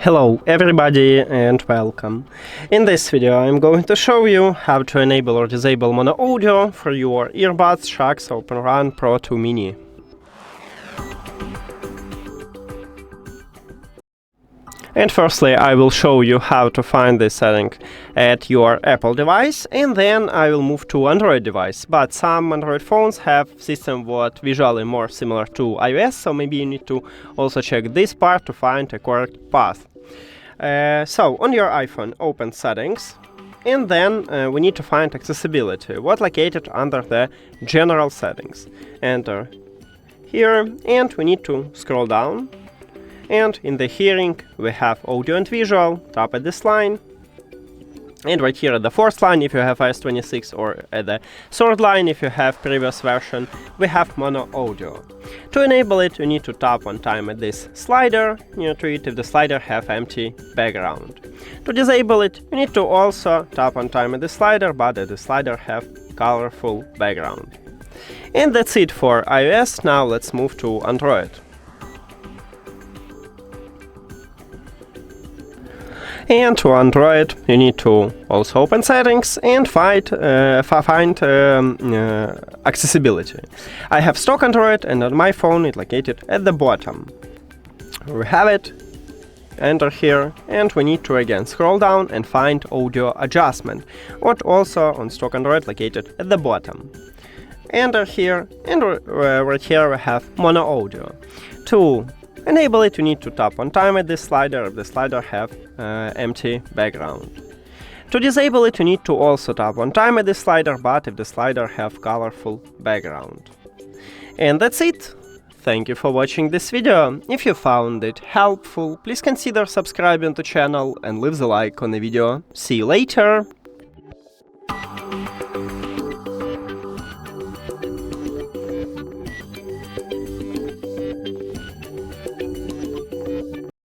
Hello everybody and welcome. In this video I'm going to show you how to enable or disable mono audio for your earbuds SHOKZ OpenRun Pro 2 Mini. And firstly I will show you how to find this setting at your Apple device, and then I will move to Android device. But some Android phones have system what visually more similar to iOS, so maybe you need to also check this part to find a correct path. So on your iPhone, open settings, and then we need to find accessibility, what located under the general settings. Enter here, and we need to scroll down, and in the hearing we have audio and visual. Tap at this line, and right here at the fourth line if you have iOS 26, or at the third line if you have previous version, we have mono audio. To enable it, you need to tap one time at this slider near to it if the slider have empty background. To disable it, you need to also tap one time at the slider, but at the slider have colorful background. And that's it for iOS. Now let's move to Android. And to Android, you need to also open settings and find accessibility. I have stock Android, and on my phone it's located at the bottom. We have it, enter here, and we need to again scroll down and find audio adjustment, what also on stock Android located at the bottom. Enter here, and right here we have mono audio. To enable it, you need to tap one time at this slider if the slider have empty background. To disable it, you need to also tap one time at this slider, but if the slider have colorful background. And that's it. Thank you for watching this video. If you found it helpful, please consider subscribing to the channel and leave the like on the video. See you later!